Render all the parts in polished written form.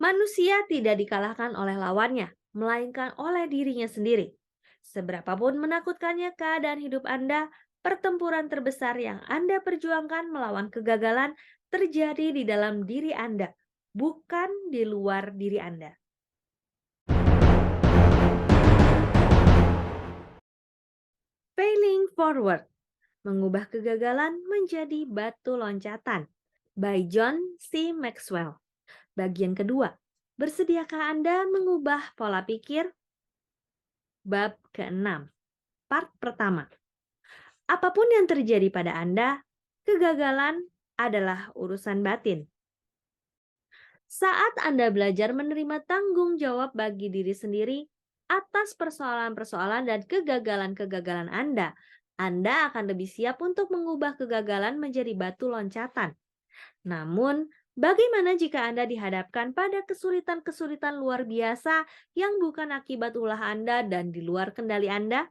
Manusia tidak dikalahkan oleh lawannya, melainkan oleh dirinya sendiri. Seberapapun menakutkannya keadaan hidup Anda, pertempuran terbesar yang Anda perjuangkan melawan kegagalan terjadi di dalam diri Anda, bukan di luar diri Anda. Failing Forward, mengubah kegagalan menjadi batu loncatan, by John C. Maxwell. Bagian kedua, bersediakah Anda mengubah pola pikir? Bab ke-6, part pertama. Apapun yang terjadi pada Anda, kegagalan adalah urusan batin. Saat Anda belajar menerima tanggung jawab bagi diri sendiri atas persoalan-persoalan dan kegagalan-kegagalan Anda akan lebih siap untuk mengubah kegagalan menjadi batu loncatan. Namun, bagaimana jika Anda dihadapkan pada kesulitan-kesulitan luar biasa yang bukan akibat ulah Anda dan di luar kendali Anda?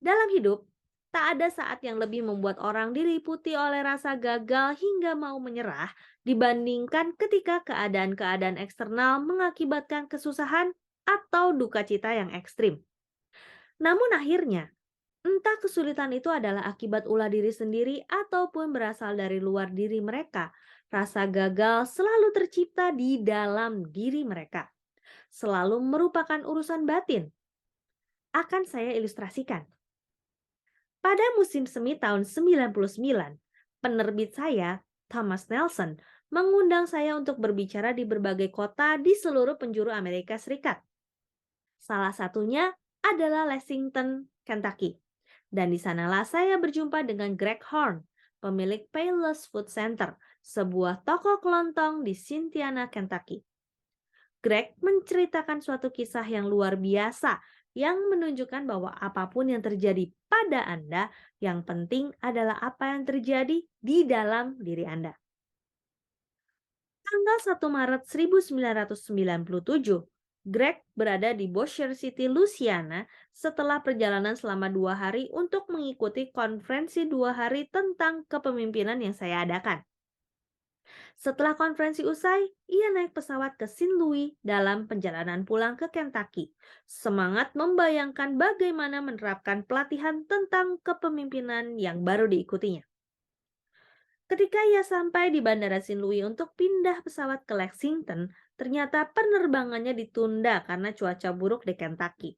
Dalam hidup, tak ada saat yang lebih membuat orang diliputi oleh rasa gagal hingga mau menyerah dibandingkan ketika keadaan-keadaan eksternal mengakibatkan kesusahan atau duka cita yang ekstrim. Namun akhirnya, entah kesulitan itu adalah akibat ulah diri sendiri ataupun berasal dari luar diri mereka, rasa gagal selalu tercipta di dalam diri mereka. Selalu merupakan urusan batin. Akan saya ilustrasikan. Pada musim semi tahun 99, penerbit saya, Thomas Nelson, mengundang saya untuk berbicara di berbagai kota di seluruh penjuru Amerika Serikat. Salah satunya adalah Lexington, Kentucky. Dan di sanalah saya berjumpa dengan Greg Horn, pemilik Payless Food Center, sebuah toko kelontong di Cynthiana, Kentucky. Greg menceritakan suatu kisah yang luar biasa yang menunjukkan bahwa apapun yang terjadi pada Anda, yang penting adalah apa yang terjadi di dalam diri Anda. Tanggal 1 Maret 1997, Greg berada di Bossier City, Louisiana setelah perjalanan selama 2 hari untuk mengikuti konferensi 2 hari tentang kepemimpinan yang saya adakan. Setelah konferensi usai, ia naik pesawat ke St. Louis dalam perjalanan pulang ke Kentucky. Semangat membayangkan bagaimana menerapkan pelatihan tentang kepemimpinan yang baru diikutinya. Ketika ia sampai di Bandara St. Louis untuk pindah pesawat ke Lexington, ternyata penerbangannya ditunda karena cuaca buruk di Kentucky.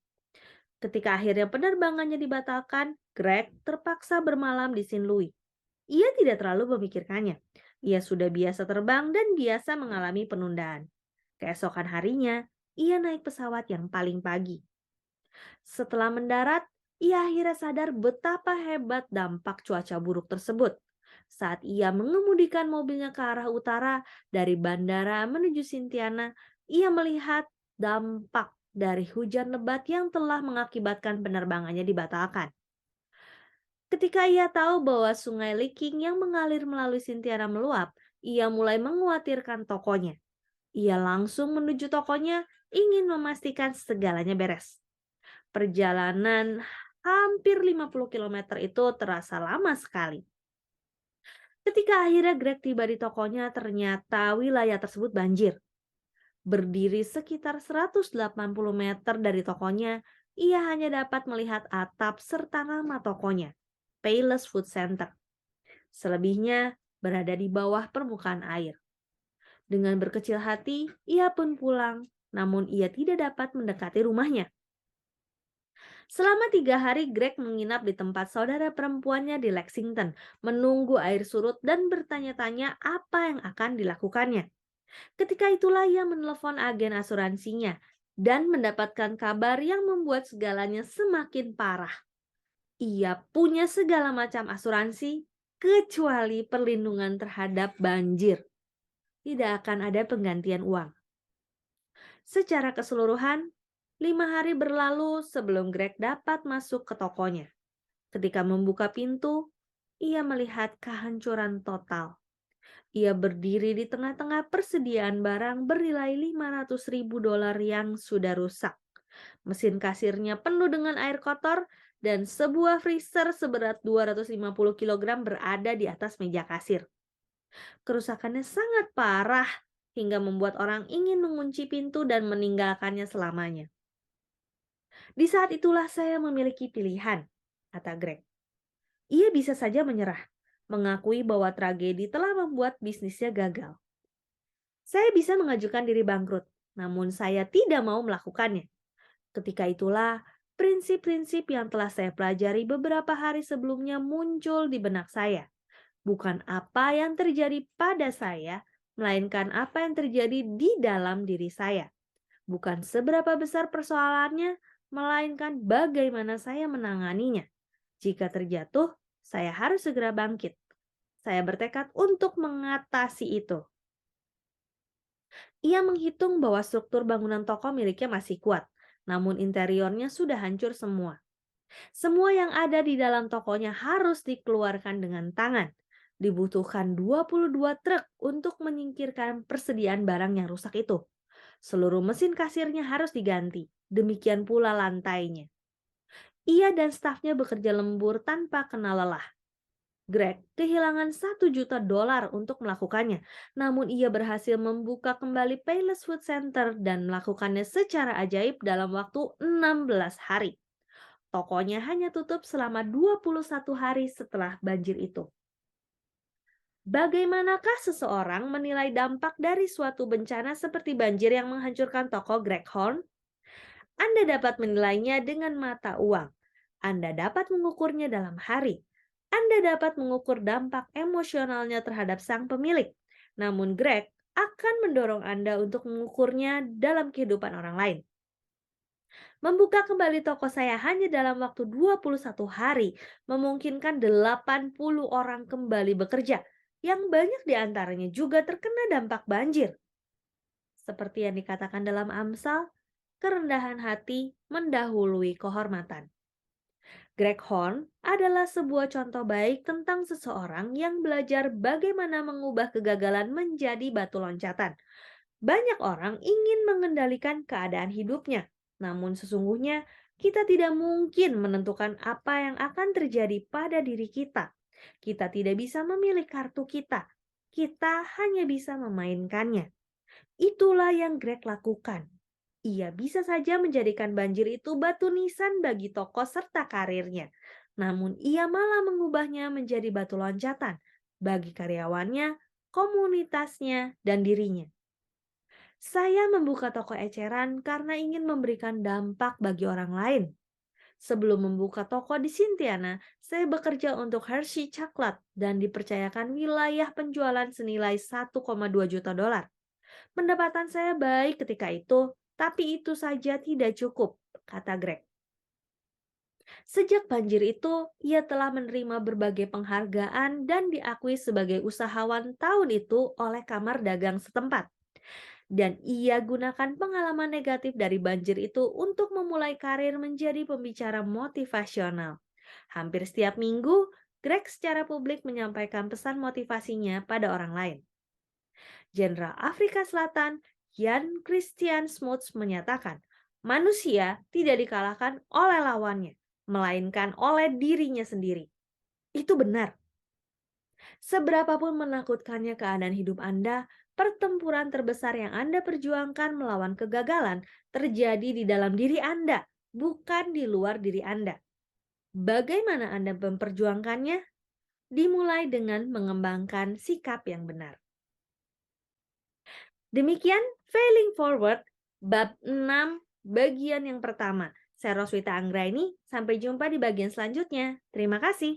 Ketika akhirnya penerbangannya dibatalkan, Greg terpaksa bermalam di St. Louis. Ia tidak terlalu memikirkannya. Ia sudah biasa terbang dan biasa mengalami penundaan. Keesokan harinya, ia naik pesawat yang paling pagi. Setelah mendarat, ia akhirnya sadar betapa hebat dampak cuaca buruk tersebut. Saat ia mengemudikan mobilnya ke arah utara dari bandara menuju Cynthiana, ia melihat dampak dari hujan lebat yang telah mengakibatkan penerbangannya dibatalkan. Ketika ia tahu bahwa sungai Licking yang mengalir melalui Cynthiana meluap, ia mulai mengkhawatirkan tokonya. Ia langsung menuju tokonya, ingin memastikan segalanya beres. Perjalanan hampir 50 km itu terasa lama sekali. Ketika akhirnya Greg tiba di tokonya, ternyata wilayah tersebut banjir. Berdiri sekitar 180 meter dari tokonya, ia hanya dapat melihat atap serta nama tokonya, Payless Food Center. Selebihnya berada di bawah permukaan air. Dengan berkecil hati, ia pun pulang, namun ia tidak dapat mendekati rumahnya. Selama 3 hari, Greg menginap di tempat saudara perempuannya di Lexington, menunggu air surut dan bertanya-tanya apa yang akan dilakukannya. Ketika itulah ia menelepon agen asuransinya dan mendapatkan kabar yang membuat segalanya semakin parah. Ia punya segala macam asuransi, kecuali perlindungan terhadap banjir. Tidak akan ada penggantian uang. Secara keseluruhan, 5 hari berlalu sebelum Greg dapat masuk ke tokonya. Ketika membuka pintu, ia melihat kehancuran total. Ia berdiri di tengah-tengah persediaan barang bernilai $500.000 yang sudah rusak. Mesin kasirnya penuh dengan air kotor dan sebuah freezer seberat 250 kg berada di atas meja kasir. Kerusakannya sangat parah hingga membuat orang ingin mengunci pintu dan meninggalkannya selamanya. Di saat itulah saya memiliki pilihan, kata Greg. Ia bisa saja menyerah, mengakui bahwa tragedi telah membuat bisnisnya gagal. Saya bisa mengajukan diri bangkrut, namun saya tidak mau melakukannya. Ketika itulah, prinsip-prinsip yang telah saya pelajari beberapa hari sebelumnya muncul di benak saya. Bukan apa yang terjadi pada saya, melainkan apa yang terjadi di dalam diri saya. Bukan seberapa besar persoalannya, melainkan bagaimana saya menanganinya. Jika terjatuh, saya harus segera bangkit. Saya bertekad untuk mengatasi itu. Ia menghitung bahwa struktur bangunan toko miliknya masih kuat, namun interiornya sudah hancur semua. Semua yang ada di dalam tokonya harus dikeluarkan dengan tangan. Dibutuhkan 22 truk untuk menyingkirkan persediaan barang yang rusak itu. Seluruh mesin kasirnya harus diganti, demikian pula lantainya. Ia dan stafnya bekerja lembur tanpa kenal lelah. Greg kehilangan $1 juta untuk melakukannya, namun ia berhasil membuka kembali Payless Food Center dan melakukannya secara ajaib dalam waktu 16 hari. Tokonya hanya tutup selama 21 hari setelah banjir itu. Bagaimanakah seseorang menilai dampak dari suatu bencana seperti banjir yang menghancurkan toko Greg Horn? Anda dapat menilainya dengan mata uang. Anda dapat mengukurnya dalam hari. Anda dapat mengukur dampak emosionalnya terhadap sang pemilik. Namun Greg akan mendorong Anda untuk mengukurnya dalam kehidupan orang lain. Membuka kembali toko saya hanya dalam waktu 21 hari, memungkinkan 80 orang kembali bekerja, yang banyak di antaranya juga terkena dampak banjir. Seperti yang dikatakan dalam Amsal, kerendahan hati mendahului kehormatan. Greg Horn adalah sebuah contoh baik tentang seseorang yang belajar bagaimana mengubah kegagalan menjadi batu loncatan. Banyak orang ingin mengendalikan keadaan hidupnya, namun sesungguhnya kita tidak mungkin menentukan apa yang akan terjadi pada diri kita. Kita tidak bisa memilih kartu kita. Kita hanya bisa memainkannya. Itulah yang Greg lakukan. Ia bisa saja menjadikan banjir itu batu nisan bagi toko serta karirnya. Namun ia malah mengubahnya menjadi batu loncatan bagi karyawannya, komunitasnya, dan dirinya. Saya membuka toko eceran karena ingin memberikan dampak bagi orang lain. Sebelum membuka toko di Sintiana, saya bekerja untuk Hershey Coklat dan dipercayakan wilayah penjualan senilai $1,2 juta. Pendapatan saya baik ketika itu, tapi itu saja tidak cukup, kata Greg. Sejak banjir itu, ia telah menerima berbagai penghargaan dan diakui sebagai usahawan tahun itu oleh Kamar Dagang setempat. Dan ia gunakan pengalaman negatif dari banjir itu untuk memulai karir menjadi pembicara motivasional. Hampir setiap minggu, Greg secara publik menyampaikan pesan motivasinya pada orang lain. Jenderal Afrika Selatan Jan Christian Smuts menyatakan, manusia tidak dikalahkan oleh lawannya, melainkan oleh dirinya sendiri. Itu benar. Seberapapun menakutkannya keadaan hidup Anda, pertempuran terbesar yang Anda perjuangkan melawan kegagalan terjadi di dalam diri Anda, bukan di luar diri Anda. Bagaimana Anda memperjuangkannya? Dimulai dengan mengembangkan sikap yang benar. Demikian Failing Forward bab 6 bagian yang pertama. Saya Roswita Anggraini, sampai jumpa di bagian selanjutnya. Terima kasih.